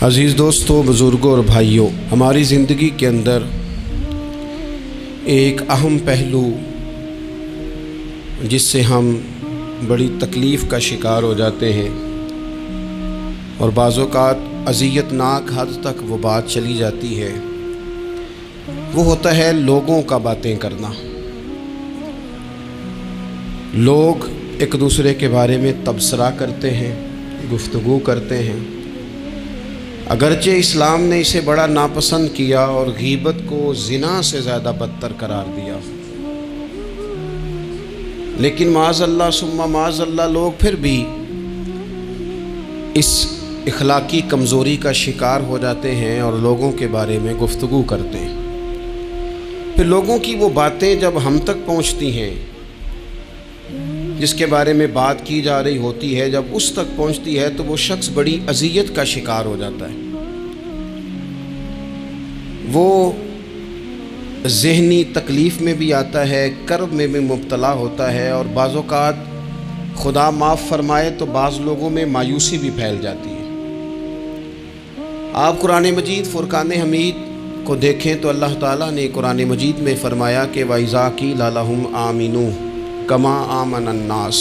عزیز دوستوں، بزرگوں اور بھائیوں، ہماری زندگی کے اندر ایک اہم پہلو جس سے ہم بڑی تکلیف کا شکار ہو جاتے ہیں اور بعض اوقات اذیت ناک حد تک وہ بات چلی جاتی ہے، وہ ہوتا ہے لوگوں کا باتیں کرنا۔ لوگ ایک دوسرے کے بارے میں تبصرہ کرتے ہیں، گفتگو کرتے ہیں۔ اگرچہ اسلام نے اسے بڑا ناپسند کیا اور غیبت کو زنا سے زیادہ بدتر قرار دیا، لیکن معاذ اللہ ثم معاذ اللہ لوگ پھر بھی اس اخلاقی کمزوری کا شکار ہو جاتے ہیں اور لوگوں کے بارے میں گفتگو کرتے ہیں۔ پھر لوگوں کی وہ باتیں جب ہم تک پہنچتی ہیں، جس کے بارے میں بات کی جا رہی ہوتی ہے، جب اس تک پہنچتی ہے تو وہ شخص بڑی اذیت کا شکار ہو جاتا ہے۔ وہ ذہنی تکلیف میں بھی آتا ہے، کرب میں بھی مبتلا ہوتا ہے، اور بعض اوقات خدا معاف فرمائے تو بعض لوگوں میں مایوسی بھی پھیل جاتی ہے۔ آپ قرآن مجید فرقان حمید کو دیکھیں تو اللہ تعالیٰ نے قرآن مجید میں فرمایا کہ وَإِذَا قِيلَ لَهُمْ آمِنُوا كَمَا آمَنَ النَّاسُ،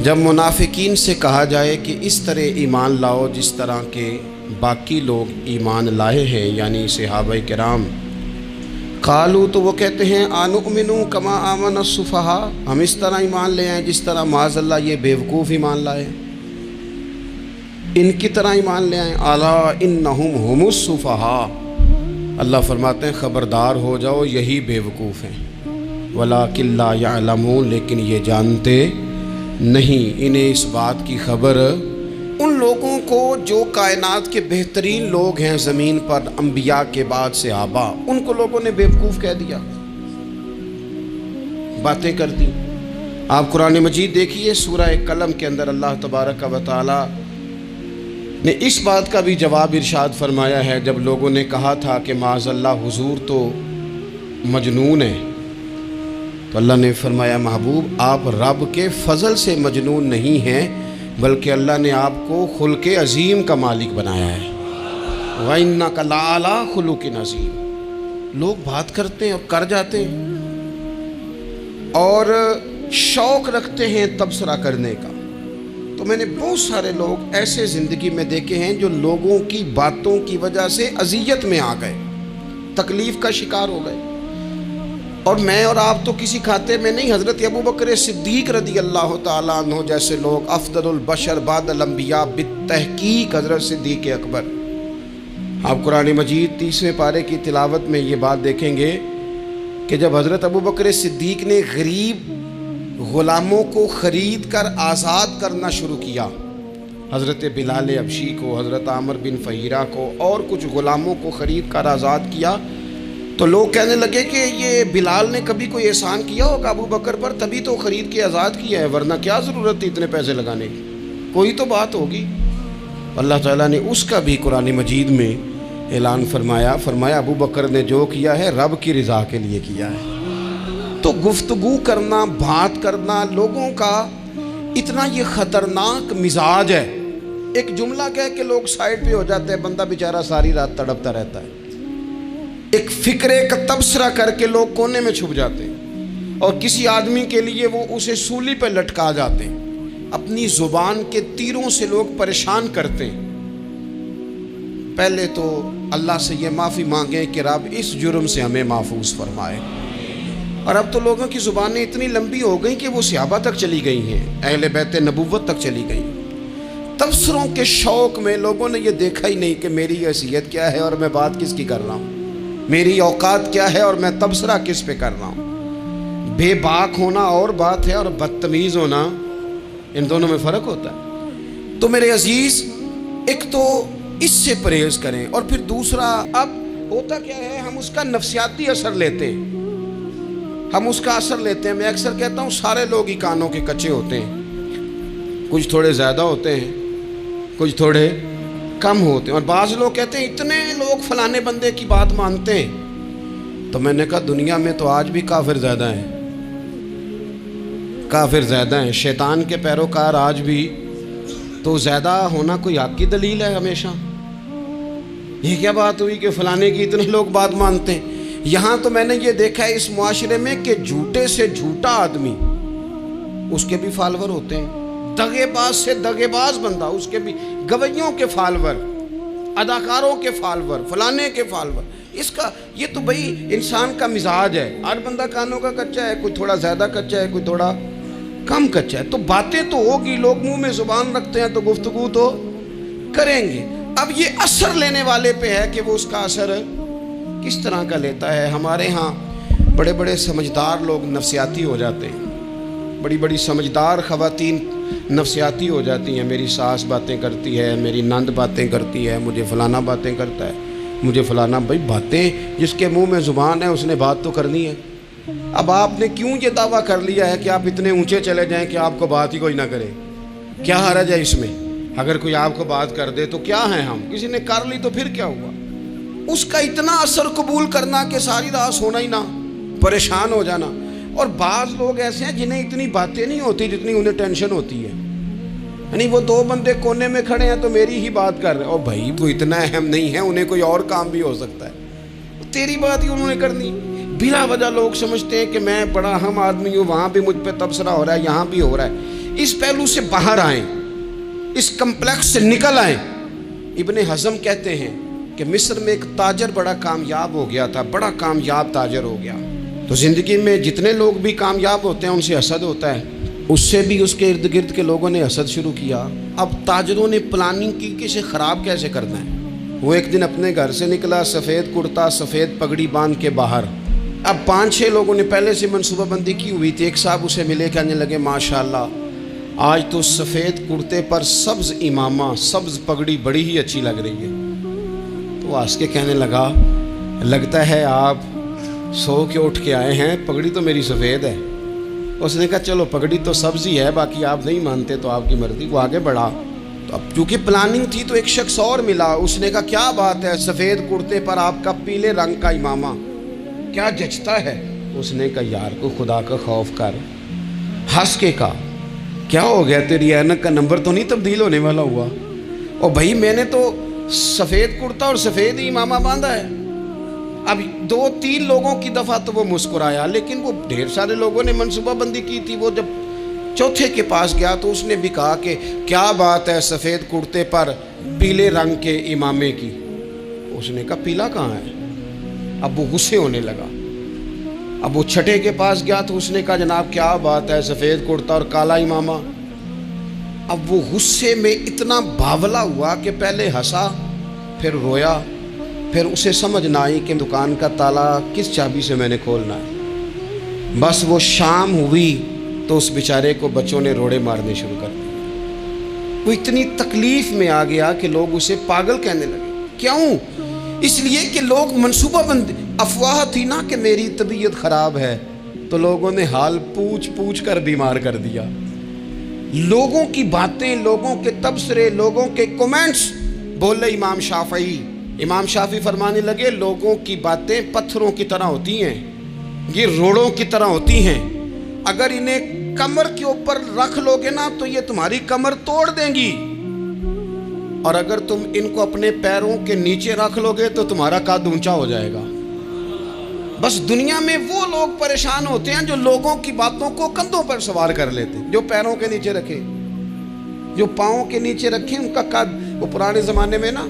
جب منافقین سے کہا جائے کہ اس طرح ایمان لاؤ جس طرح کے باقی لوگ ایمان لائے ہیں، یعنی صحابہ کرام، قالوا تو وہ کہتے ہیں آنؤمنوا كما آمن السفہاء، ہم اس طرح ایمان لے آئیں جس طرح معاذ اللہ یہ بیوقوف ایمان لائے، ان کی طرح ایمان لے آئیں۔ الا انہم هم السفہاء، اللہ فرماتے ہیں خبردار ہو جاؤ یہی بیوقوف ہیں، ولکن لا یعلمون، لیکن یہ جانتے نہیں۔ انہیں اس بات کی خبر ان لوگوں کو جو کائنات کے بہترین لوگ ہیں زمین پر، انبیاء کے بعد صحابہ، ان کو لوگوں نے بیوقوف کہہ دیا، باتیں کر دی۔ آپ قرآن مجید دیکھیے سورہ قلم کے اندر اللہ تبارک و تعالی نے اس بات کا بھی جواب ارشاد فرمایا ہے، جب لوگوں نے کہا تھا کہ معاذ اللہ حضور تو مجنون ہے، تو اللہ نے فرمایا محبوب آپ رب کے فضل سے مجنون نہیں ہیں، بلکہ اللہ نے آپ کو خلق عظیم کا مالک بنایا ہے۔ وَإِنَّكَ لَعَلَىٰ خُلُقٍ عَظِيمٍ، لوگ بات کرتے ہیں اور کر جاتے ہیں اور شوق رکھتے ہیں تبصرہ کرنے کا۔ تو میں نے بہت سارے لوگ ایسے زندگی میں دیکھے ہیں جو لوگوں کی باتوں کی وجہ سے اذیت میں آ گئے، تکلیف کا شکار ہو گئے۔ اور میں اور آپ تو کسی کھاتے میں نہیں، حضرت ابوبکر صدیق رضی اللہ تعالیٰ عنہ جیسے لوگ، افضل البشر بعد الانبیاء بالتحقیق حضرت صدیق اکبر۔ آپ قرآن مجید 30ویں پارے کی تلاوت میں یہ بات دیکھیں گے کہ جب حضرت ابوبکر صدیق نے غریب غلاموں کو خرید کر آزاد کرنا شروع کیا، حضرت بلال حبشی کو، حضرت عامر بن فہیرہ کو اور کچھ غلاموں کو خرید کر آزاد کیا، تو لوگ کہنے لگے کہ یہ بلال نے کبھی کوئی احسان کیا ہوگا ابو بکر پر، تبھی تو خرید کے آزاد کیا ہے، ورنہ کیا ضرورت تھی اتنے پیسے لگانے کی، کوئی تو بات ہوگی۔ اللہ تعالیٰ نے اس کا بھی قرآن مجید میں اعلان فرمایا ابو بکر نے جو کیا ہے رب کی رضا کے لیے کیا ہے۔ تو گفتگو کرنا، بات کرنا، لوگوں کا اتنا یہ خطرناک مزاج ہے، ایک جملہ کہہ کے لوگ سائڈ پہ ہو جاتے ہیں، بندہ بیچارہ ساری رات تڑپتا رہتا ہے، ایک فکرے کا تبصرہ کر کے لوگ کونے میں چھپ جاتے ہیں، اور کسی آدمی کے لیے وہ اسے سولی پہ لٹکا جاتے ہیں، اپنی زبان کے تیروں سے لوگ پریشان کرتے ہیں۔ پہلے تو اللہ سے یہ معافی مانگیں کہ رب اس جرم سے ہمیں محفوظ فرمائے۔ اور اب تو لوگوں کی زبانیں اتنی لمبی ہو گئیں کہ وہ صحابہ تک چلی گئی ہیں، اہل بیت نبوت تک چلی گئی۔ تبصروں کے شوق میں لوگوں نے یہ دیکھا ہی نہیں کہ میری حیثیت کیا ہے اور میں بات کس کی کر رہا ہوں، میری اوقات کیا ہے اور میں تبصرہ کس پہ کر رہا ہوں۔ بے باک ہونا اور بات ہے اور بدتمیز ہونا، ان دونوں میں فرق ہوتا ہے۔ تو میرے عزیز، ایک تو اس سے پرہیز کریں، اور پھر دوسرا، اب ہوتا کیا ہے، ہم اس کا نفسیاتی اثر لیتے ہیں، ہم اس کا اثر لیتے ہیں۔ میں اکثر کہتا ہوں سارے لوگ ہی کانوں کے کچے ہوتے ہیں، کچھ تھوڑے زیادہ ہوتے ہیں، کچھ تھوڑے کم ہوتے ہیں، اور بعض لوگ کہتے ہیں اتنے لوگ فلانے بندے کی بات مانتے ہیں۔ تو میں نے کہا دنیا میں تو آج بھی کافر زیادہ ہیں، کافر زیادہ ہیں، شیطان کے پیروکار آج بھی تو زیادہ ہونا کوئی حق کی دلیل ہے ہمیشہ؟ یہ کیا بات ہوئی کہ فلانے کی اتنے لوگ بات مانتے ہیں؟ یہاں تو میں نے یہ دیکھا ہے اس معاشرے میں کہ جھوٹے سے جھوٹا آدمی، اس کے بھی فالوور ہوتے ہیں، دغے باز سے دغے باز بندہ، اس کے بھی گویوں کے فالوور، اداکاروں کے فالوور، فلانے کے فالوور۔ اس کا یہ تو بھئی انسان کا مزاج ہے، ہر بندہ کانوں کا کچا ہے، کوئی تھوڑا زیادہ کچا ہے، کوئی تھوڑا کم کچا ہے، تو باتیں تو ہوگی، لوگ منہ میں زبان رکھتے ہیں تو گفتگو تو کریں گے۔ اب یہ اثر لینے والے پہ ہے کہ وہ اس کا اثر کس طرح کا لیتا ہے۔ ہمارے ہاں بڑے بڑے سمجھدار لوگ نفسیاتی ہو جاتے ہیں، بڑی بڑی سمجھدار خواتین نفسیاتی ہو جاتی ہیں، میری ساس باتیں کرتی ہے، میری نند باتیں کرتی ہے، مجھے فلانا باتیں کرتا ہے، مجھے فلانا۔ بھائی باتیں، جس کے منہ میں زبان ہے اس نے بات تو کرنی ہے۔ اب آپ نے کیوں یہ دعویٰ کر لیا ہے کہ آپ اتنے اونچے چلے جائیں کہ آپ کو بات ہی کوئی نہ کرے؟ کیا حرج ہے اس میں؟ اگر کوئی آپ کو بات کر دے تو کیا ہے، ہم کسی نے کر لی تو پھر کیا ہوا؟ اس کا اتنا اثر قبول کرنا کہ ساری رات سونا ہی نہ، پریشان ہو جانا۔ اور بعض لوگ ایسے ہیں جنہیں اتنی باتیں نہیں ہوتی جتنی انہیں ٹینشن ہوتی ہے، یعنی وہ دو بندے کونے میں کھڑے ہیں تو میری ہی بات کر رہے ہیں، اور بھائی وہ اتنا اہم نہیں ہے، انہیں کوئی اور کام بھی ہو سکتا ہے، تیری بات ہی انہوں نے کرنی۔ بلا وجہ لوگ سمجھتے ہیں کہ میں بڑا اہم آدمی ہوں، وہاں بھی مجھ پہ تبصرہ ہو رہا ہے، یہاں بھی ہو رہا ہے۔ اس پہلو سے باہر آئیں، اس کمپلیکس سے نکل آئیں۔ ابن حزم کہتے ہیں کہ مصر میں ایک تاجر بڑا کامیاب ہو گیا تھا، بڑا کامیاب تاجر ہو گیا۔ تو زندگی میں جتنے لوگ بھی کامیاب ہوتے ہیں ان سے حسد ہوتا ہے، اس سے بھی اس کے ارد گرد کے لوگوں نے حسد شروع کیا۔ اب تاجروں نے پلاننگ کی کہ اسے خراب کیسے کرنا ہے۔ وہ ایک دن اپنے گھر سے نکلا، سفید کرتا سفید پگڑی باندھ کے باہر۔ اب 5-6 لوگوں نے پہلے سے منصوبہ بندی کی ہوئی تھی۔ ایک صاحب اسے ملے، کہنے لگے ماشاءاللہ آج تو سفید کرتے پر سبز امامہ، سبز پگڑی بڑی ہی اچھی لگ رہی ہے۔ تو ہنس کے کہنے لگا لگتا ہے آپ سو کے اٹھ کے آئے ہیں، پگڑی تو میری سفید ہے۔ اس نے کہا چلو پگڑی تو سبز ہی ہے، باقی آپ نہیں مانتے تو آپ کی مرضی۔ وہ آگے بڑھا، تو اب چونکہ پلاننگ تھی تو ایک شخص اور ملا، اس نے کہا کیا بات ہے، سفید کرتے پر آپ کا پیلے رنگ کا امامہ کیا جچتا ہے۔ اس نے کہا یار کو خدا کا خوف کر، ہنس کے کہا کیا ہو گیا، تیری اینک کا نمبر تو نہیں تبدیل ہونے والا ہوا؟ اور بھائی میں نے تو سفید کرتا اور سفید ہی امامہ باندھا ہے۔ اب 2-3 لوگوں کی دفعہ تو وہ مسکرایا، لیکن وہ ڈھیر سارے لوگوں نے منصوبہ بندی کی تھی۔ وہ جب چوتھے کے پاس گیا تو اس نے بھی کہا کہ کیا بات ہے سفید کرتے پر پیلے رنگ کے امامے کی۔ اس نے کہا پیلا کہاں ہے؟ اب وہ غصے ہونے لگا۔ اب وہ چھٹے کے پاس گیا تو اس نے کہا جناب کیا بات ہے سفید کرتا اور کالا امامہ۔ اب وہ غصے میں اتنا باولا ہوا کہ پہلے ہنسا پھر رویا، پھر اسے سمجھ نہ آئی کہ دکان کا تالا کس چابی سے میں نے کھولنا ہے۔ بس وہ شام ہوئی تو اس بیچارے کو بچوں نے روڑے مارنے شروع کر دیے۔ وہ اتنی تکلیف میں آ گیا کہ لوگ اسے پاگل کہنے لگے۔ کیوں؟ اس لیے کہ لوگ منصوبہ بندی، افواہ تھی نا کہ میری طبیعت خراب ہے، تو لوگوں نے حال پوچھ پوچھ کر بیمار کر دیا۔ لوگوں کی باتیں، لوگوں کے تبصرے، لوگوں کے کومنٹس۔ بولے امام شافعی فرمانے لگے لوگوں کی باتیں پتھروں کی طرح ہوتی ہیں، یہ روڑوں کی طرح ہوتی ہیں، اگر انہیں کمر کے اوپر رکھ لو گے نا تو یہ تمہاری کمر توڑ دیں گی، اور اگر تم ان کو اپنے پیروں کے نیچے رکھ لو گے تو تمہارا قد اونچا ہو جائے گا۔ بس دنیا میں وہ لوگ پریشان ہوتے ہیں جو لوگوں کی باتوں کو کندھوں پر سوار کر لیتے، جو پیروں کے نیچے رکھے، جو پاؤں کے نیچے رکھے ان کا قد۔ وہ پرانے زمانے میں نا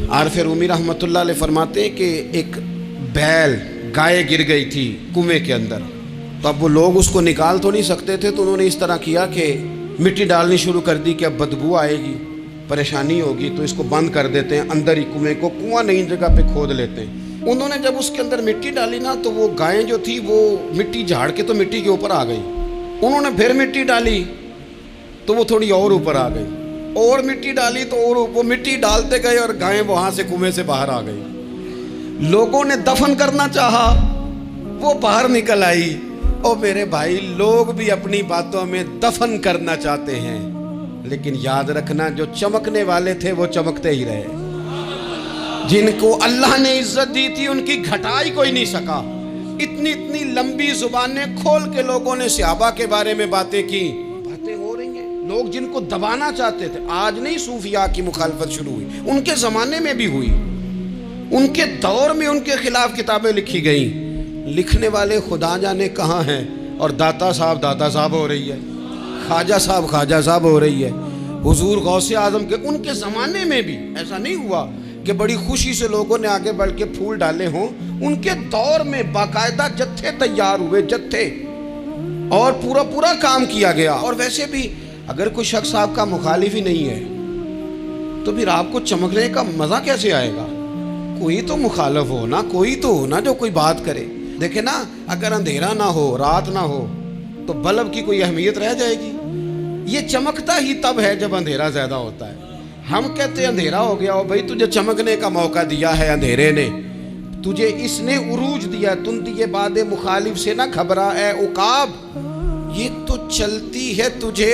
عارف رومی رحمۃ اللہ علیہ فرماتے ہیں کہ ایک بیل گائے گر گئی تھی کنویں کے اندر، تو اب وہ لوگ اس کو نکال تو نہیں سکتے تھے، تو انہوں نے اس طرح کیا کہ مٹی ڈالنی شروع کر دی کہ اب بدبو آئے گی، پریشانی ہوگی، تو اس کو بند کر دیتے ہیں اندر ہی کنویں کو، کنواں نئی جگہ پہ کھود لیتے ہیں۔ انہوں نے جب اس کے اندر مٹی ڈالی نا تو وہ گائیں جو تھی وہ مٹی جھاڑ کے تو مٹی کے اوپر آ گئی، انہوں نے پھر مٹی ڈالی تو وہ تھوڑی اور اوپر آ گئی، اور مٹی ڈالی تو اور وہ مٹی ڈالتے گئے اور گائیں وہاں سے کنویں سے باہر آ گئی۔ لوگوں نے دفن کرنا چاہا، وہ باہر نکل آئی۔ اور میرے بھائی لوگ بھی اپنی باتوں میں دفن کرنا چاہتے ہیں، لیکن یاد رکھنا جو چمکنے والے تھے وہ چمکتے ہی رہے، جن کو اللہ نے عزت دی تھی ان کی گھٹائی کوئی نہیں سکا۔ اتنی لمبی زبانیں کھول کے لوگوں نے صحابہ کے بارے میں باتیں کی، باتیں ہو رہی ہیں۔ لوگ جن کو دبانا چاہتے تھے، آج نہیں صوفیاء کی مخالفت شروع ہوئی، ان کے زمانے میں بھی ہوئی، ان کے دور میں ان کے خلاف کتابیں لکھی گئیں، لکھنے والے خدا جانے کہاں ہیں، اور داتا صاحب ہو رہی ہے، خواجہ صاحب ہو رہی ہے، حضور غوث اعظم کے ان کے زمانے میں بھی ایسا نہیں ہوا کہ بڑی خوشی سے لوگوں نے آگے بڑھ کے پھول ڈالے ہوں، ان کے دور میں باقاعدہ جتھے تیار ہوئے، جتھے، اور پورا کام کیا گیا۔ اور ویسے بھی اگر کوئی شخص آپ کا مخالف ہی نہیں ہے تو پھر آپ کو چمکنے کا مزہ کیسے آئے گا؟ کوئی تو مخالف ہو نا، کوئی تو ہو نا جو کوئی بات کرے۔ دیکھیں نا، اگر اندھیرا نہ ہو، رات نہ ہو، تو بلب کی کوئی اہمیت رہ جائے گی؟ یہ چمکتا ہی تب ہے جب اندھیرا زیادہ ہوتا ہے۔ ہم کہتے ہیں اندھیرا ہو گیا ہو، بھائی تجھے چمکنے کا موقع دیا ہے اندھیرے نے، تجھے اس نے عروج دیا، تم دیے باد مخالف سے نہ گھبرا اے عقاب، یہ تو چلتی ہے تجھے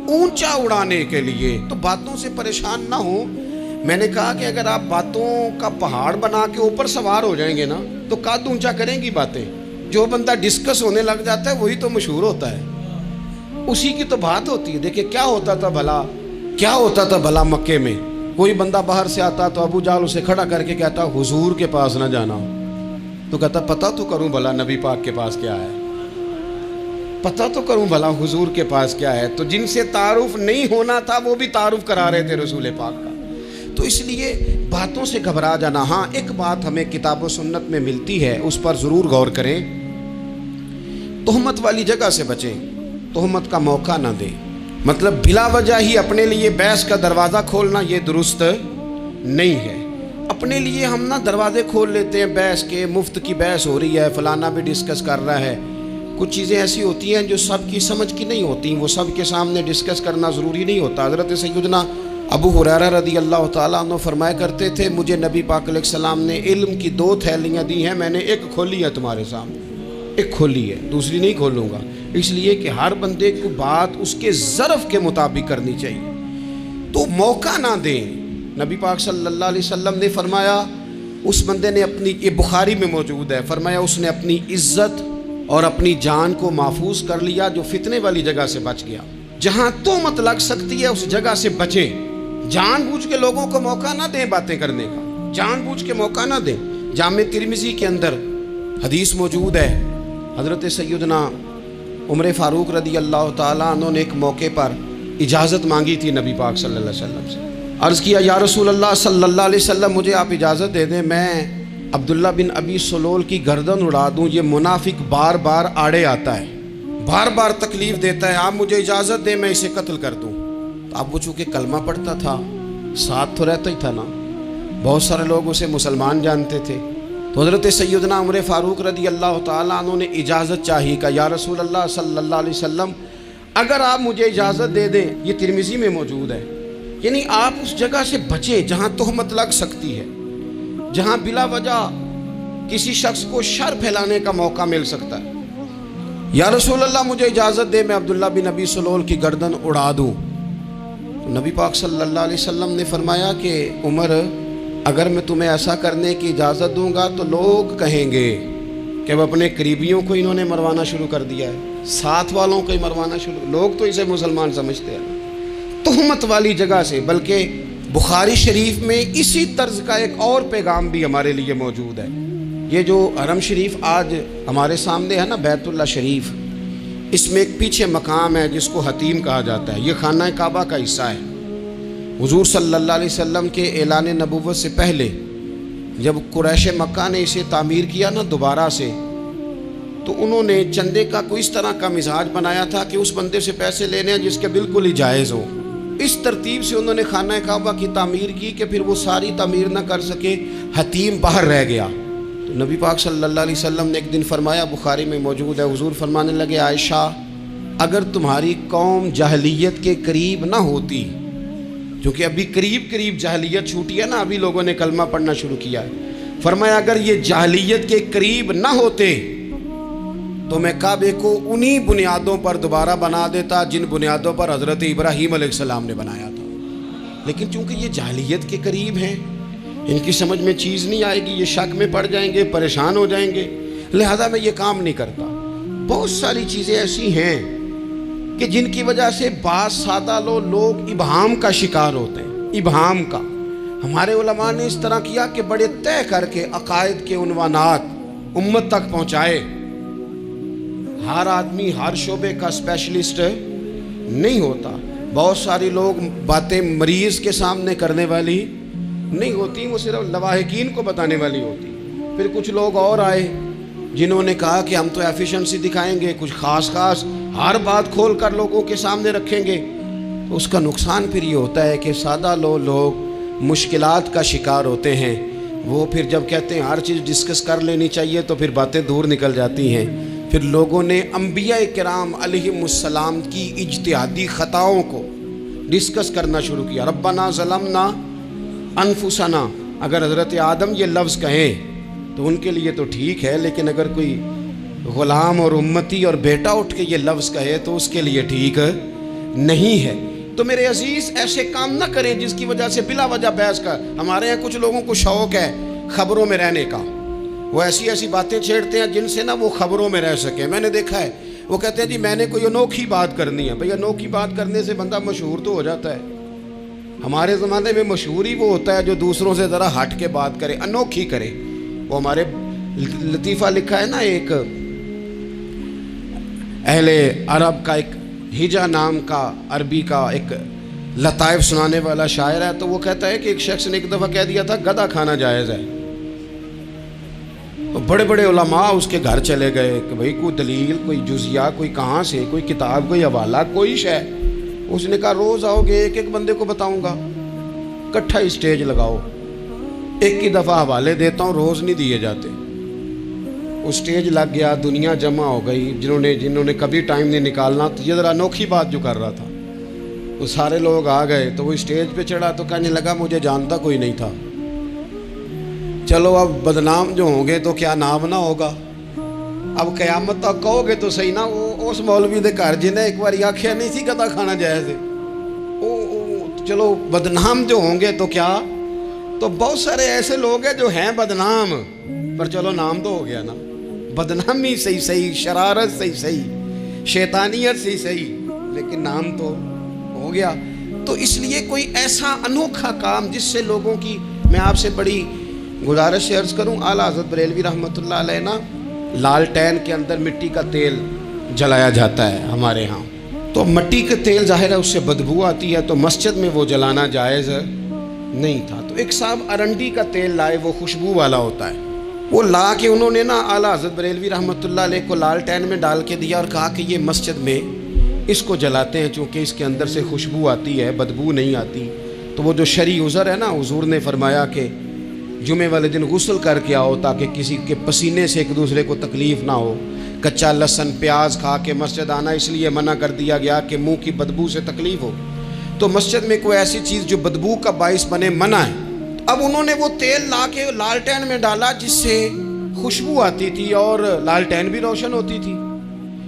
اونچا اڑانے کے لیے، تو باتوں سے پریشان نہ ہو۔ میں نے کہا کہ اگر آپ باتوں کا پہاڑ بنا کے اوپر سوار ہو جائیں گے نا تو قد اونچا کریں گی باتیں۔ جو بندہ ڈسکس ہونے لگ جاتا ہے وہی تو مشہور ہوتا ہے، اسی کی تو بات ہوتی ہے۔ دیکھیں کیا ہوتا تھا بھلا مکے میں، کوئی بندہ باہر سے آتا تو ابو جہل اسے کھڑا کر کے کہتا حضور کے پاس نہ جانا، تو کہتا پتہ تو کروں بھلا نبی پاک کے پاس کیا ہے، پتہ تو کروں بھلا حضور کے پاس کیا ہے۔ تو جن سے تعارف نہیں ہونا تھا وہ بھی تعارف کرا رہے تھے رسول پاک کا۔ تو اس لیے باتوں سے گھبرا جانا، ہاں ایک بات ہمیں کتاب و سنت میں ملتی ہے، اس پر ضرور غور کریں، تہمت والی جگہ سے بچیں، تہمت کا موقع نہ دیں۔ مطلب بلا وجہ ہی اپنے لیے بحث کا دروازہ کھولنا یہ درست نہیں ہے۔ اپنے لیے ہم نہ دروازے کھول لیتے ہیں بحث کے، مفت کی بحث ہو رہی ہے، فلانا بھی ڈسکس کر رہا ہے۔ کچھ چیزیں ایسی ہوتی ہیں جو سب کی سمجھ کی نہیں ہوتی، وہ سب کے سامنے ڈسکس کرنا ضروری نہیں ہوتا۔ حضرت سیدنا ابو ہریرہ رضی اللہ تعالیٰ عنہ فرمایا کرتے تھے، مجھے نبی پاک علیہ السلام نے علم کی 2 تھیلیاں دی ہیں، میں نے ایک کھولی ہے تمہارے سامنے، ایک کھولی ہے، دوسری نہیں کھولوں گا، اس لیے کہ ہر بندے کو بات اس کے ظرف کے مطابق کرنی چاہیے، تو موقع نہ دیں۔ نبی پاک صلی اللہ علیہ وسلم نے فرمایا، اس بندے نے اپنی، یہ بخاری میں موجود ہے، فرمایا اس نے اپنی عزت اور اپنی جان کو محفوظ کر لیا جو فتنے والی جگہ سے بچ گیا۔ جہاں تہمت لگ سکتی ہے اس جگہ سے بچیں، جان بوجھ کے لوگوں کو موقع نہ دیں باتیں کرنے کا، جان بوجھ کے موقع نہ دیں۔ جامع ترمذی کے اندر حدیث موجود ہے، حضرت سیدنا عمر فاروق رضی اللہ تعالیٰ عنہ نے ایک موقع پر اجازت مانگی تھی نبی پاک صلی اللہ علیہ وسلم سے، عرض کیا یا رسول اللہ صلی اللہ علیہ وسلم مجھے آپ اجازت دے دیں، میں عبداللہ بن ابی سلول کی گردن اڑا دوں، یہ منافق بار بار آڑے آتا ہے، بار بار تکلیف دیتا ہے، آپ مجھے اجازت دیں میں اسے قتل کر دوں۔ تو اب وہ چونکہ کلمہ پڑھتا تھا، ساتھ تو رہتا ہی تھا نا، بہت سارے لوگ اسے مسلمان جانتے تھے، تو حضرت سیدنا عمر فاروق رضی اللہ تعالیٰ عنہ نے اجازت چاہی، کہ یا رسول اللہ صلی اللہ علیہ وسلم اگر آپ مجھے اجازت دے دیں، یہ ترمذی میں موجود ہے، یعنی آپ اس جگہ سے بچیں جہاں تہمت لگ سکتی ہے، جہاں بلا وجہ کسی شخص کو شر پھیلانے کا موقع مل سکتا ہے۔ یا رسول اللہ مجھے اجازت دے میں عبداللہ بن ابی سلول کی گردن اڑا دوں۔ تو نبی پاک صلی اللہ علیہ وسلم نے فرمایا کہ عمر اگر میں تمہیں ایسا کرنے کی اجازت دوں گا تو لوگ کہیں گے کہ اب اپنے قریبیوں کو انہوں نے مروانا شروع کر دیا ہے، ساتھ والوں کو ہی مروانا شروع، لوگ تو اسے مسلمان سمجھتے ہیں۔ تہمت والی جگہ سے، بلکہ بخاری شریف میں اسی طرز کا ایک اور پیغام بھی ہمارے لیے موجود ہے۔ یہ جو حرم شریف آج ہمارے سامنے ہے نا، بیت اللہ شریف، اس میں ایک پیچھے مقام ہے جس کو حتیم کہا جاتا ہے، یہ خانہ کعبہ کا حصہ ہے۔ حضور صلی اللہ علیہ وسلم کے اعلان نبوت سے پہلے جب قریش مکہ نے اسے تعمیر کیا نا دوبارہ سے، تو انہوں نے چندے کا کوئی اس طرح کا مزاج بنایا تھا کہ اس بندے سے پیسے لینے ہیں جس کے بالکل ہی جائز ہو۔ اس ترتیب سے انہوں نے خانہ کعبہ کی تعمیر کی کہ پھر وہ ساری تعمیر نہ کر سکے، حتیم باہر رہ گیا۔ تو نبی پاک صلی اللہ علیہ وسلم نے ایک دن فرمایا، بخاری میں موجود ہے، حضور فرمانے لگے عائشہ اگر تمہاری قوم جاہلیت کے قریب نہ ہوتی، کیونکہ ابھی قریب جاہلیت چھوٹی ہے نا، ابھی لوگوں نے کلمہ پڑھنا شروع کیا ہے، فرمایا اگر یہ جاہلیت کے قریب نہ ہوتے تو میں کعبے کو انہی بنیادوں پر دوبارہ بنا دیتا جن بنیادوں پر حضرت ابراہیم علیہ السلام نے بنایا تھا، لیکن چونکہ یہ جاہلیت کے قریب ہیں، ان کی سمجھ میں چیز نہیں آئے گی، یہ شک میں پڑ جائیں گے، پریشان ہو جائیں گے، لہذا میں یہ کام نہیں کرتا۔ بہت ساری چیزیں ایسی ہیں کہ جن کی وجہ سے بعض سادہ لوگ ابہام کا شکار ہوتے ہیں، ابہام کا۔ ہمارے علماء نے اس طرح کیا کہ بڑے طے کر کے عقائد کے عنوانات امت تک پہنچائے۔ ہر آدمی ہر شعبے کا اسپیشلسٹ نہیں ہوتا، بہت سارے لوگ باتیں مریض کے سامنے کرنے والی نہیں ہوتی، وہ صرف لواحقین کو بتانے والی ہوتی۔ پھر کچھ لوگ اور آئے جنہوں نے کہا کہ ہم تو ایفیشنسی دکھائیں گے، کچھ خاص ہر بات کھول کر لوگوں کے سامنے رکھیں گے۔ تو اس کا نقصان پھر یہ ہوتا ہے کہ سادہ لوگ مشکلات کا شکار ہوتے ہیں۔ وہ پھر جب کہتے ہیں ہر چیز ڈسکس کر لینی چاہیے تو پھر باتیں دور نکل جاتی ہیں۔ پھر لوگوں نے انبیاء کرام علیہم السلام کی اجتہادی خطاؤں کو ڈسکس کرنا شروع کیا۔ ربنا ظلمنا انفسنا، اگر حضرت آدم یہ لفظ کہیں تو ان کے لیے تو ٹھیک ہے، لیکن اگر کوئی غلام اور امتی اور بیٹا اٹھ کے یہ لفظ کہے تو اس کے لیے ٹھیک نہیں ہے۔ تو میرے عزیز ایسے کام نہ کریں جس کی وجہ سے بلا وجہ بحث کا۔ ہمارے یہاں کچھ لوگوں کو شوق ہے خبروں میں رہنے کا، وہ ایسی باتیں چھیڑتے ہیں جن سے نہ وہ خبروں میں رہ سکیں۔ میں نے دیکھا ہے وہ کہتے ہیں جی میں نے کوئی انوکھی بات کرنی ہے۔ بھئی انوکھی بات کرنے سے بندہ مشہور تو ہو جاتا ہے۔ ہمارے زمانے میں مشہور ہی وہ ہوتا ہے جو دوسروں سے ذرا ہٹ کے بات کرے، انوکھی کرے۔ وہ ہمارے لطیفہ لکھا ہے نا، ایک اہل عرب کا، ایک ہجا نام کا عربی کا ایک لطائف سنانے والا شاعر ہے، تو وہ کہتا ہے کہ ایک شخص نے ایک دفعہ کہہ دیا تھا گدھا کھانا جائز ہے۔ تو بڑے بڑے علماء اس کے گھر چلے گئے کہ بھئی کوئی دلیل، کوئی جزیہ، کوئی کہاں سے، کوئی کتاب، کوئی حوالہ، کوئی شے۔ اس نے کہا روز آؤ گے ایک بندے کو بتاؤں گا، کٹھا اسٹیج لگاؤ، ایک ہی دفعہ حوالے دیتا ہوں، روز نہیں دیے جاتے۔ وہ سٹیج لگ گیا، دنیا جمع ہو گئی، جنہوں نے کبھی ٹائم نہیں نکالنا۔ تو یہ ذرا انوکھی بات جو کر رہا تھا، وہ سارے لوگ آ گئے، تو وہ سٹیج پہ چڑھا تو کہنے لگا مجھے جانتا کوئی نہیں تھا۔ چلو اب بدنام جو ہوں گے تو کیا نام نہ ہوگا، اب قیامت تک کہو گے تو صحیح نا۔ اس مولوی دے گھر جنہیں ایک بار آکھیا نہیں سی گدھا کھانا جائز ہے، چلو بدنام جو ہوں گے تو کیا۔ تو بہت سارے ایسے لوگ ہیں جو ہیں بدنام، پر چلو نام تو ہو گیا نا۔ بدنامی صحیح، شرارت صحیح، شیطانیت صحیح، لیکن نام تو ہو گیا۔ تو اس لیے کوئی ایسا انوکھا کام جس سے لوگوں کی، میں آپ سے بڑی گزارش سے عرض کروں، اعلیٰ حضرت بریلوی رحمۃ اللہ علیہ نا، لالٹین کے اندر مٹی کا تیل جلایا جاتا ہے ہمارے ہاں، تو مٹی کا تیل ظاہر ہے اس سے بدبو آتی ہے، تو مسجد میں وہ جلانا جائز نہیں تھا۔ تو ایک صاحب ارنڈی کا تیل لائے، وہ خوشبو والا ہوتا ہے، وہ لا کے انہوں نے نا اعلیٰ حضرت بریلوی رحمۃ اللہ علیہ کو لالٹین میں ڈال کے دیا اور کہا کہ یہ مسجد میں اس کو جلاتے ہیں چونکہ اس کے اندر سے خوشبو آتی ہے، بدبو نہیں آتی۔ تو وہ جو شرعی عذر ہے نا، حضور نے فرمایا کہ جمعے والے دن غسل کر کے آؤ تاکہ کسی کے پسینے سے ایک دوسرے کو تکلیف نہ ہو۔ کچا لہسن پیاز کھا کے مسجد آنا اس لیے منع کر دیا گیا کہ منہ کی بدبو سے تکلیف ہو، تو مسجد میں کوئی ایسی چیز جو بدبو کا باعث بنے منع ہے۔ اب انہوں نے وہ تیل لا کے لالٹین میں ڈالا جس سے خوشبو آتی تھی اور لالٹین بھی روشن ہوتی تھی۔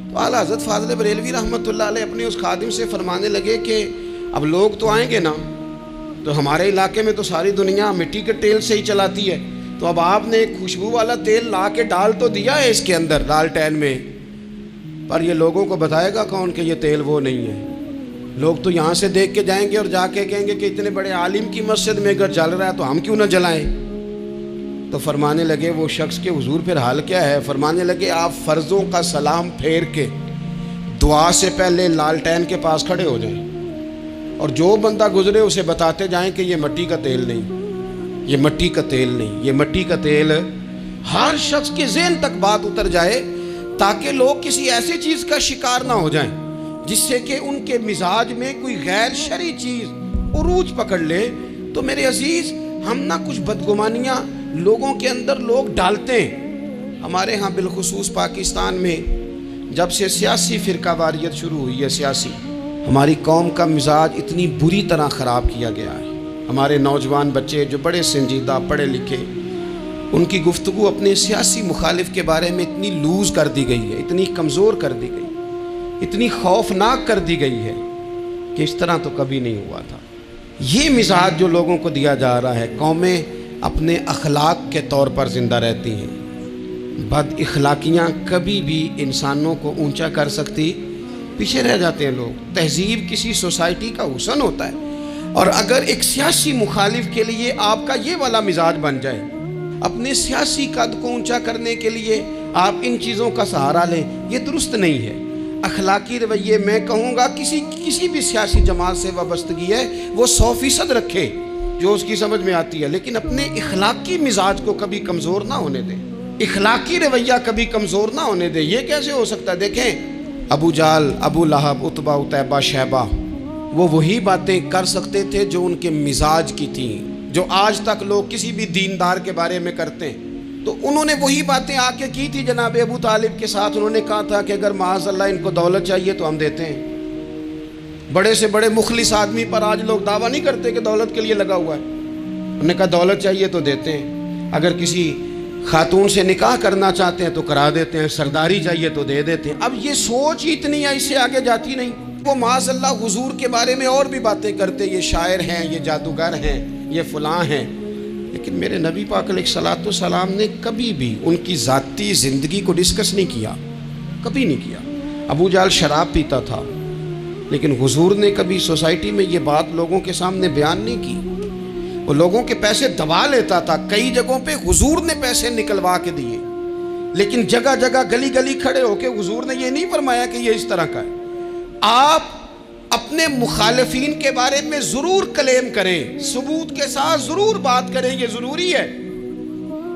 تو اعلیٰ حضرت فاضل بریلوی رحمۃ اللہ علیہ اپنے اس خادم سے فرمانے لگے کہ اب لوگ تو آئیں گے نا، تو ہمارے علاقے میں تو ساری دنیا مٹی کے تیل سے ہی چلاتی ہے، تو اب آپ نے ایک خوشبو والا تیل لا کے ڈال تو دیا ہے اس کے اندر لالٹین میں، پر یہ لوگوں کو بتائے گا کون کہ یہ تیل وہ نہیں ہے؟ لوگ تو یہاں سے دیکھ کے جائیں گے اور جا کے کہیں گے کہ اتنے بڑے عالم کی مسجد میں اگر جل رہا ہے تو ہم کیوں نہ جلائیں۔ تو فرمانے لگے وہ شخص کے حضور پھر حال کیا ہے؟ فرمانے لگے آپ فرضوں کا سلام پھیر کے دعا سے پہلے لالٹین کے پاس کھڑے ہو جائیں اور جو بندہ گزرے اسے بتاتے جائیں کہ یہ مٹی کا تیل نہیں، یہ مٹی کا تیل نہیں، یہ مٹی کا تیل۔ ہر شخص کے ذہن تک بات اتر جائے تاکہ لوگ کسی ایسی چیز کا شکار نہ ہو جائیں جس سے کہ ان کے مزاج میں کوئی غیر شرعی چیز عروج پکڑ لے۔ تو میرے عزیز ہم نہ کچھ بدگمانیاں لوگوں کے اندر لوگ ڈالتے ہیں۔ ہمارے ہاں بالخصوص پاکستان میں جب سے سیاسی فرقہ واریت شروع ہوئی ہے، سیاسی، ہماری قوم کا مزاج اتنی بری طرح خراب کیا گیا ہے۔ ہمارے نوجوان بچے جو بڑے سنجیدہ پڑھے لکھے، ان کی گفتگو اپنے سیاسی مخالف کے بارے میں اتنی لوز کر دی گئی ہے، اتنی کمزور کر دی گئی، اتنی خوفناک کر دی گئی ہے کہ اس طرح تو کبھی نہیں ہوا تھا۔ یہ مزاج جو لوگوں کو دیا جا رہا ہے، قومیں اپنے اخلاق کے طور پر زندہ رہتی ہیں۔ بد اخلاقیاں کبھی بھی انسانوں کو اونچا کر سکتی پیچھے رہ جاتے ہیں لوگ۔ تہذیب کسی سوسائٹی کا حسن ہوتا ہے، اور اگر ایک سیاسی مخالف کے لیے آپ کا یہ والا مزاج بن جائے، اپنے سیاسی قد کو اونچا کرنے کے لیے آپ ان چیزوں کا سہارا لیں، یہ درست نہیں ہے۔ اخلاقی رویے میں کہوں گا کسی بھی سیاسی جماعت سے وابستگی ہے وہ 100% رکھے جو اس کی سمجھ میں آتی ہے، لیکن اپنے اخلاقی مزاج کو کبھی کمزور نہ ہونے دیں، اخلاقی رویہ کبھی کمزور نہ ہونے دیں۔ یہ کیسے ہو سکتا ہے؟ دیکھیں، ابو جہل، ابو لہب، عتبہ، عتیبہ، شیبہ، وہ وہی باتیں کر سکتے تھے جو ان کے مزاج کی تھیں، جو آج تک لوگ کسی بھی دیندار کے بارے میں کرتے ہیں۔ تو انہوں نے وہی باتیں آ کے کی تھی جناب ابو طالب کے ساتھ۔ انہوں نے کہا تھا کہ اگر معاذ اللہ ان کو دولت چاہیے تو ہم دیتے ہیں۔ بڑے سے بڑے مخلص آدمی پر آج لوگ دعویٰ نہیں کرتے کہ دولت کے لیے لگا ہوا ہے، انہوں نے کہا دولت چاہیے تو دیتے ہیں، اگر کسی خاتون سے نکاح کرنا چاہتے ہیں تو کرا دیتے ہیں، سرداری چاہیے تو دے دیتے ہیں۔ اب یہ سوچ ہی اتنی ہے، اس سے آگے جاتی نہیں۔ وہ معاذ اللہ حضور کے بارے میں اور بھی باتیں کرتے، یہ شاعر ہیں، یہ جادوگر ہیں، یہ فلاں ہیں، لیکن میرے نبی پاک علیہ الصلوۃ والسلام نے کبھی بھی ان کی ذاتی زندگی کو ڈسکس نہیں کیا، کبھی نہیں کیا۔ ابو جہل شراب پیتا تھا، لیکن حضور نے کبھی سوسائٹی میں یہ بات لوگوں کے سامنے بیان نہیں کی۔ وہ لوگوں کے پیسے دبا لیتا تھا، کئی جگہوں پہ حضور نے پیسے نکلوا کے دیے، لیکن جگہ جگہ گلی گلی کھڑے ہو کے حضور نے یہ نہیں فرمایا کہ یہ اس طرح کا ہے۔ آپ اپنے مخالفین کے بارے میں ضرور کلیم کریں، ثبوت کے ساتھ ضرور بات کریں، یہ ضروری ہے،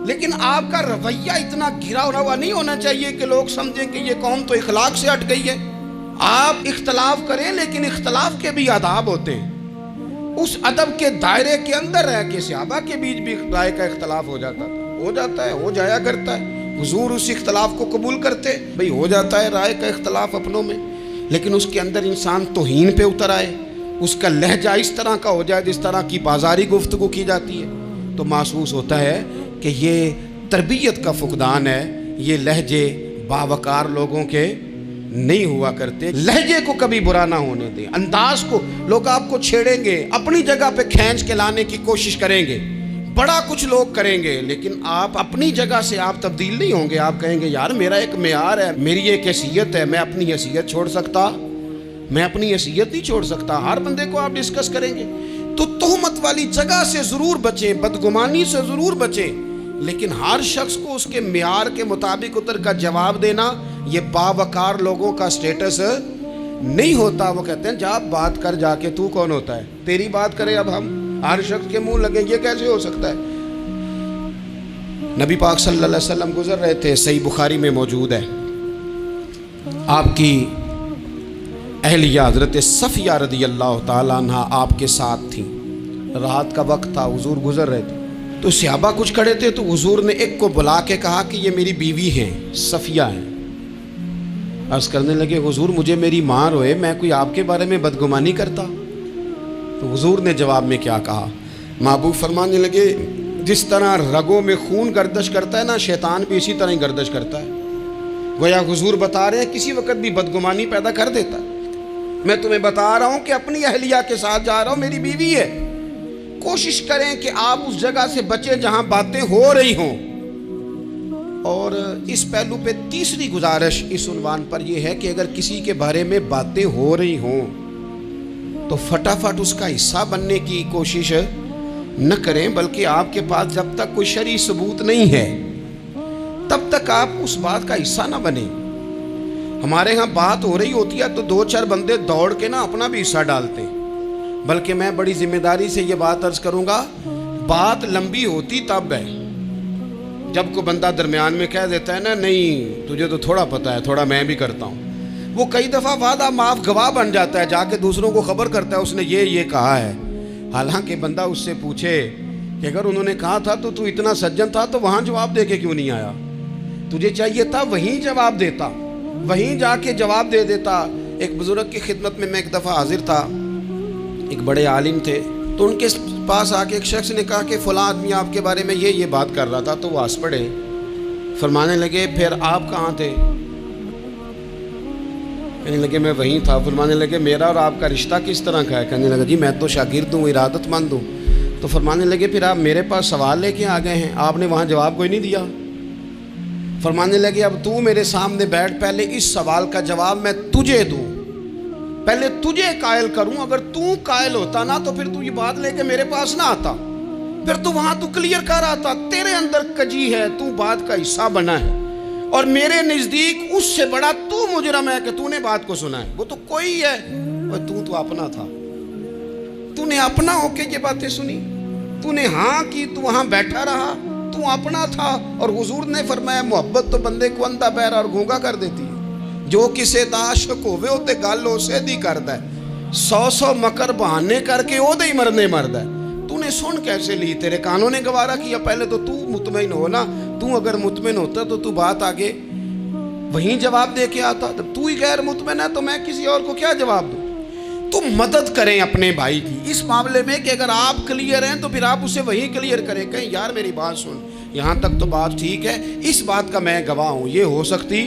لیکن آپ کا رویہ اتنا گھرا ہوا نہیں ہونا چاہیے کہ لوگ سمجھیں کہ یہ قوم تو اخلاق سے ہٹ گئی ہے۔ آپ اختلاف کریں، لیکن اختلاف کے بھی آداب ہوتے ہیں، اس ادب کے دائرے کے اندر رہ کے صحابہ کے بیچ بھی رائے کا اختلاف ہو جاتا تھا، ہو جاتا ہے، ہو جایا کرتا ہے۔ حضور اس اختلاف کو قبول کرتے، بھئی ہو جاتا ہے رائے کا اختلاف اپنوں میں، لیکن اس کے اندر انسان توہین پہ اتر آئے، اس کا لہجہ اس طرح کا ہو جائے جس طرح کی بازاری گفتگو کی جاتی ہے، تو محسوس ہوتا ہے کہ یہ تربیت کا فقدان ہے، یہ لہجے باوقار لوگوں کے نہیں ہوا کرتے۔ لہجے کو کبھی برا نہ ہونے دیں، انداز کو، لوگ آپ کو چھیڑیں گے، اپنی جگہ پہ کھینچ کے لانے کی کوشش کریں گے، بڑا کچھ لوگ کریں گے، لیکن آپ اپنی جگہ سے آپ تبدیل نہیں ہوں گے۔ آپ کہیں گے یار میرا ایک معیار ہے، میری ایک حیثیت ہے، میں اپنی حیثیت چھوڑ سکتا؟ میں اپنی حیثیت نہیں چھوڑ سکتا۔ ہر بندے کو آپ ڈسکس کریں گے، تو تہمت والی جگہ سے ضرور بچیں، بدگمانی سے ضرور بچیں، لیکن ہر شخص کو اس کے معیار کے مطابق اتر کا جواب دینا یہ باوقار لوگوں کا سٹیٹس نہیں ہوتا۔ وہ کہتے ہیں جا بات کر، جا کے تو کون ہوتا ہے تیری بات کرے، اب ہم ہر شخص کے منہ لگے، یہ کیسے ہو سکتا ہے؟ نبی پاک صلی اللہ علیہ وسلم گزر رہے تھے، صحیح بخاری میں موجود ہے، آپ کی اہلیہ حضرت صفیہ رضی اللہ تعالیٰ عنہ آپ کے ساتھ تھیں، رات کا وقت تھا، حضور گزر رہے تھے، تو صحابہ کچھ کھڑے تھے، تو حضور نے ایک کو بلا کے کہا کہ یہ میری بیوی ہیں، صفیہ ہیں۔ عرض کرنے لگے حضور مجھے میری ماں روئے، میں کوئی آپ کے بارے میں بدگمانی کرتا؟ تو حضور نے جواب میں کیا کہا؟ محبوب فرمانے لگے جس طرح رگوں میں خون گردش کرتا ہے نا، شیطان بھی اسی طرح ہی گردش کرتا ہے۔ گویا حضور بتا رہے ہیں کسی وقت بھی بدگمانی پیدا کر دیتا ہے۔ میں تمہیں بتا رہا ہوں کہ اپنی اہلیہ کے ساتھ جا رہا ہوں، میری بیوی ہے، کوشش کریں کہ آپ اس جگہ سے بچیں جہاں باتیں ہو رہی ہوں۔ اور اس پہلو پہ تیسری گزارش اس عنوان پر یہ ہے کہ اگر کسی کے بارے میں باتیں ہو رہی ہوں تو فٹافٹ اس کا حصہ بننے کی کوشش نہ کریں، بلکہ آپ کے پاس جب تک کوئی شرعی ثبوت نہیں ہے تب تک آپ اس بات کا حصہ نہ بنیں۔ ہمارے ہاں بات ہو رہی ہوتی ہے تو 2-4 بندے دوڑ کے نا اپنا بھی حصہ ڈالتے ہیں، بلکہ میں بڑی ذمہ داری سے یہ بات عرض کروں گا، بات لمبی ہوتی تب ہے جب کوئی بندہ درمیان میں کہہ دیتا ہے نا نہیں تجھے تو تھوڑا پتہ ہے، تھوڑا میں بھی کرتا ہوں۔ وہ کئی دفعہ وعدہ معاف گواہ بن جاتا ہے، جا کے دوسروں کو خبر کرتا ہے اس نے یہ کہا ہے، حالانکہ بندہ اس سے پوچھے کہ اگر انہوں نے کہا تھا تو اتنا سجن تھا تو وہاں جواب دے کے کیوں نہیں آیا؟ تجھے چاہیے تھا وہیں جواب دیتا، وہیں جا کے جواب دے دیتا۔ ایک بزرگ کی خدمت میں ایک دفعہ حاضر تھا، ایک بڑے عالم تھے، تو ان کے پاس آ کے ایک شخص نے کہا کہ فلاں آدمی آپ کے بارے میں یہ بات کر رہا تھا، تو وہ ہنس پڑے، فرمانے لگے پھر آپ کہاں تھے؟ کہنے لگے میں وہیں تھا۔ فرمانے لگے میرا اور آپ کا رشتہ کس طرح کا ہے؟ کہنے لگا جی میں تو شاگرد ہوں، ارادت مند ہوں۔ تو فرمانے لگے پھر آپ میرے پاس سوال لے کے آ گئے ہیں، آپ نے وہاں جواب کوئی نہیں دیا۔ فرمانے لگے اب تو میرے سامنے بیٹھ، پہلے اس سوال کا جواب میں تجھے دوں، پہلے تجھے قائل کروں، اگر تو قائل ہوتا نا تو پھر تو یہ بات لے کے میرے پاس نہ آتا، پھر تو وہاں تو کلیئر کر آتا، تیرے اندر کجی ہے، تو بات کا حصہ بنا ہے، اور میرے نزدیک اس سے بڑا تو مجرم ہے کہ تو نے بات کو سنا ہے، وہ تو کوئی ہے، اور تو اپنا تھا، تو نے اپنا ہو کے یہ باتیں سنی، تو نے ہاں کی، تو وہاں بیٹھا رہا، تو اپنا تھا۔ اور حضور نے فرمایا محبت تو بندے کو اندھا بہرا اور گونگا کر دیتی ہے، جو کسے دا عاشق ہوئے ہوتے گل اسے دی کردا ہے، 100 مکر بہانے کر کے او دے ہی مرنے مردا ہے۔ تو نے سن کیسے لی؟ تیرے کانوں نے گوارا کیا؟ پہلے تو مطمئن ہو نا، تو اگر مطمئن ہوتا تو بات آگے وہیں جواب دے کے آتا، جب تو ہی غیر مطمئن ہے تو میں کسی اور کو کیا جواب دوں؟ تو مدد کریں اپنے بھائی کی اس معاملے میں کہ اگر آپ کلیئر ہیں تو پھر آپ اسے وہی کلیئر کریں، کہیں یار میری بات سن، یہاں تک تو بات ٹھیک ہے، اس بات کا میں گواہ ہوں، یہ ہو سکتی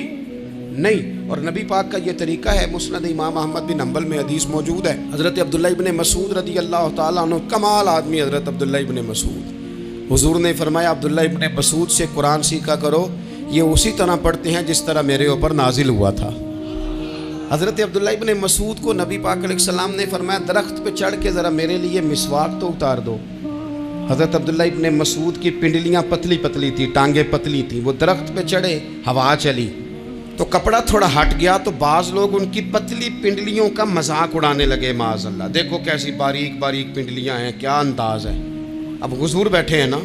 نہیں۔ اور نبی پاک کا یہ طریقہ ہے، مسند امام احمد بن حنبل میں حدیث موجود ہے، حضرت عبداللہ ابن مسعود رضی اللہ تعالیٰ عنہ، کمال آدمی حضرت عبداللہ ابن مسعود، حضور نے فرمایا عبداللہ ابن مسعود سے قرآن سیکھا کرو، یہ اسی طرح پڑھتے ہیں جس طرح میرے اوپر نازل ہوا تھا۔ حضرت عبداللہ ابن مسعود کو نبی پاک علیہ السلام نے فرمایا درخت پہ چڑھ کے ذرا میرے لیے مسواک تو اتار دو۔ حضرت عبداللہ ابن مسعود کی پنڈلیاں پتلی پتلی تھی، ٹانگیں پتلی تھیں، وہ درخت پہ چڑھے، ہوا چلی تو کپڑا تھوڑا ہٹ گیا تو بعض لوگ ان کی پتلی پنڈلیوں کا مذاق اڑانے لگے، معاذ اللہ، دیکھو کیسی باریک باریک پنڈلیاں ہیں، کیا انداز ہے۔ اب حضور بیٹھے ہیں نا،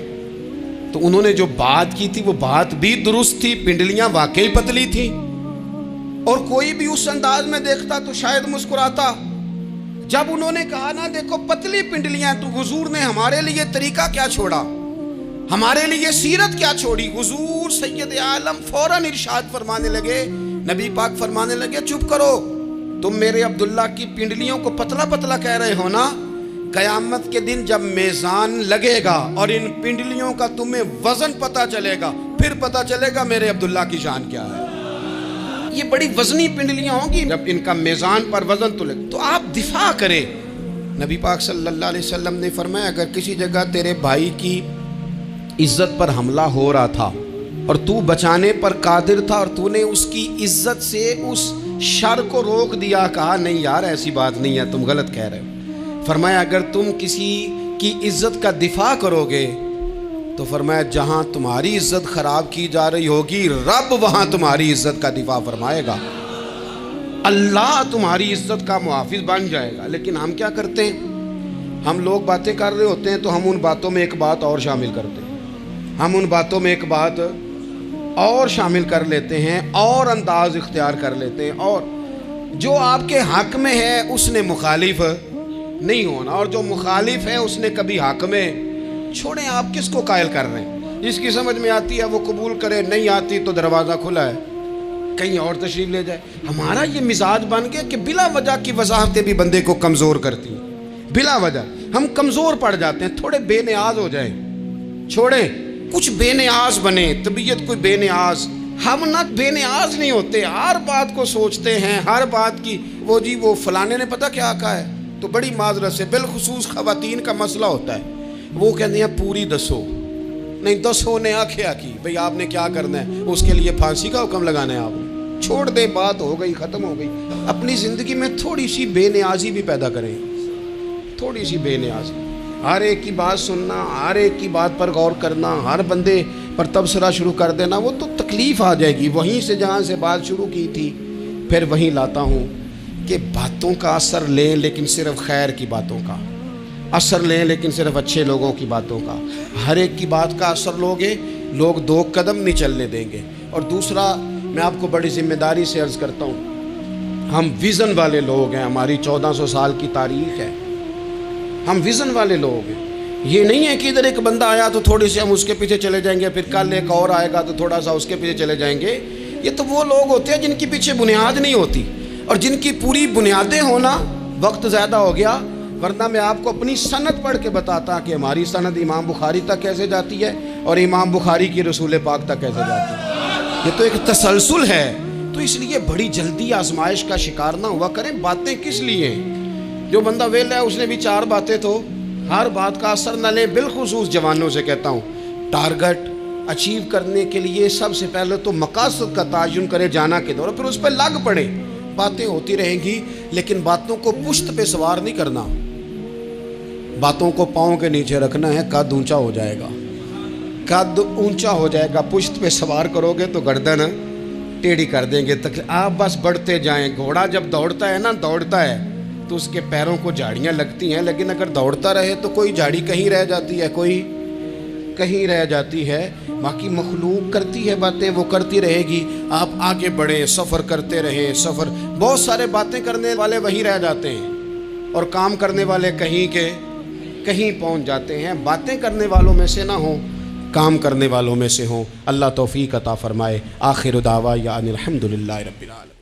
تو انہوں نے جو بات کی تھی وہ بات بھی درست تھی، پنڈلیاں واقعی پتلی تھیں، اور کوئی بھی اس انداز میں دیکھتا تو شاید مسکراتا۔ جب انہوں نے کہا نا دیکھو پتلی پنڈلیاں، تو حضور نے ہمارے لیے طریقہ کیا چھوڑا، ہمارے لیے سیرت کیا چھوڑی۔ حضور سید عالم فوراً ارشاد فرمانے لگے، نبی پاک فرمانے لگے چپ کرو، تم میرے عبداللہ کی پنڈلیوں کو پتلا پتلا کہہ رہے ہو نا، قیامت کے دن جب میزان لگے گا اور ان پنڈلیوں کا تمہیں وزن پتہ چلے گا، پھر پتہ چلے گا میرے عبداللہ کی شان کیا ہے۔ یہ بڑی وزنی پنڈلیاں ہوں گی، جب ان کا میزان پر وزن تلے تو آپ دفاع کریں۔ نبی پاک صلی اللہ علیہ وسلم نے فرمایا اگر کسی جگہ تیرے بھائی کی عزت پر حملہ ہو رہا تھا اور تو بچانے پر قادر تھا اور تو نے اس کی عزت سے اس شر کو روک دیا، کہا نہیں یار ایسی بات نہیں ہے، تم غلط کہہ رہے ہو، فرمایا اگر تم کسی کی عزت کا دفاع کرو گے تو فرمایا جہاں تمہاری عزت خراب کی جا رہی ہوگی رب وہاں تمہاری عزت کا دفاع فرمائے گا، اللہ تمہاری عزت کا محافظ بن جائے گا۔ لیکن ہم کیا کرتے ہیں، ہم لوگ باتیں کر رہے ہوتے ہیں تو ہم ان باتوں میں ایک بات اور شامل کرتے ہیں، ہم ان باتوں میں ایک بات اور شامل کر لیتے ہیں اور انداز اختیار کر لیتے ہیں، اور جو آپ کے حق میں ہے اس نے مخالف نہیں ہونا، اور جو مخالف ہے اس نے کبھی حق میں چھوڑیں۔ آپ کس کو قائل کر رہے ہیں؟ جس کی سمجھ میں آتی ہے وہ قبول کرے، نہیں آتی تو دروازہ کھلا ہے، کہیں اور تشریف لے جائے۔ ہمارا یہ مزاج بن گیا کہ بلا وجہ کی وضاحتیں بھی بندے کو کمزور کرتی ہیں، بلا وجہ ہم کمزور پڑ جاتے ہیں، تھوڑے بے نیاز ہو جائیں، چھوڑیں کچھ بے نیاز بنے، طبیعت کوئی بے نیاز، ہم نہ بے نیاز نہیں ہوتے، ہر بات کو سوچتے ہیں، ہر بات کی وہ جی وہ فلانے نے پتہ کیا کہا ہے، تو بڑی معذرت سے بالخصوص خواتین کا مسئلہ ہوتا ہے، وہ کہتے ہیں پوری دسو، نہیں دسو نے آخیا کی، بھئی آپ نے کیا کرنا ہے، اس کے لیے پھانسی کا حکم لگانا ہے، آپ نے چھوڑ دے، بات ہو گئی ختم ہو گئی۔ اپنی زندگی میں تھوڑی سی بے نیازی بھی پیدا کریں، تھوڑی سی بے نیازی، ہر ایک کی بات سننا، ہر ایک کی بات پر غور کرنا، ہر بندے پر تبصرہ شروع کر دینا، وہ تو تکلیف آ جائے گی۔ وہیں سے جہاں سے بات شروع کی تھی پھر وہیں لاتا ہوں کہ باتوں کا اثر لیں لیکن صرف خیر کی باتوں کا اثر لیں، لیکن صرف اچھے لوگوں کی باتوں کا۔ ہر ایک کی بات کا اثر لوگے، لوگ دو قدم نہیں چلنے دیں گے۔ اور دوسرا میں آپ کو بڑی ذمہ داری سے عرض کرتا ہوں، ہم ویژن والے لوگ ہیں، ہماری 1400 سال کی تاریخ ہے، ہم ویژن والے لوگ ہیں۔ یہ نہیں ہے کہ ادھر ایک بندہ آیا تو تھوڑی سی ہم اس کے پیچھے چلے جائیں گے، پھر کل ایک اور آئے گا تو تھوڑا سا اس کے پیچھے چلے جائیں گے۔ یہ تو وہ لوگ ہوتے ہیں جن کی پیچھے بنیاد نہیں ہوتی، اور جن کی پوری بنیادیں ہونا۔ وقت زیادہ ہو گیا، ورنہ میں آپ کو اپنی سند پڑھ کے بتاتا کہ ہماری سند امام بخاری تک کیسے جاتی ہے اور امام بخاری کی رسول پاک تک کیسے جاتی ہے۔ یہ تو ایک تسلسل ہے، تو اس لیے بڑی جلدی آزمائش کا شکار نہ ہوا کریں۔ باتیں کس لیے ہیں؟ جو بندہ ویلا ہے اس نے بھی 4 باتیں تو ہر بات کا اثر نہ لیں۔ بالخصوص جوانوں سے کہتا ہوں، ٹارگٹ اچیو کرنے کے لیے سب سے پہلے تو مقاصد کا تعین کرے، جانا کے دور، پھر اس پہ لگ پڑے۔ باتیں ہوتی رہیں گی، لیکن باتوں کو پشت پہ سوار نہیں کرنا، باتوں کو پاؤں کے نیچے رکھنا ہے، قد اونچا ہو جائے گا، قد اونچا ہو جائے گا۔ پشت پہ سوار کرو گے تو گردن ٹیڑھی کر دیں گے، آپ بس بڑھتے جائیں۔ گھوڑا جب دوڑتا ہے نا، دوڑتا ہے تو اس کے پیروں کو جھاڑیاں لگتی ہیں، لیکن اگر دوڑتا رہے تو کوئی جھاڑی کہیں رہ جاتی ہے، کوئی کہیں رہ جاتی ہے۔ باقی مخلوق کرتی ہے باتیں، وہ کرتی رہے گی، آپ آگے بڑھیں، سفر کرتے رہیں۔ سفر بہت سارے باتیں کرنے والے وہیں رہ جاتے ہیں اور کام کرنے والے کہیں کے کہیں پہنچ جاتے ہیں۔ باتیں کرنے والوں میں سے نہ ہوں، کام کرنے والوں میں سے ہوں۔ اللہ توفیق عطا فرمائے۔ آخر دعوانا ان الحمدللہ رب العالمین۔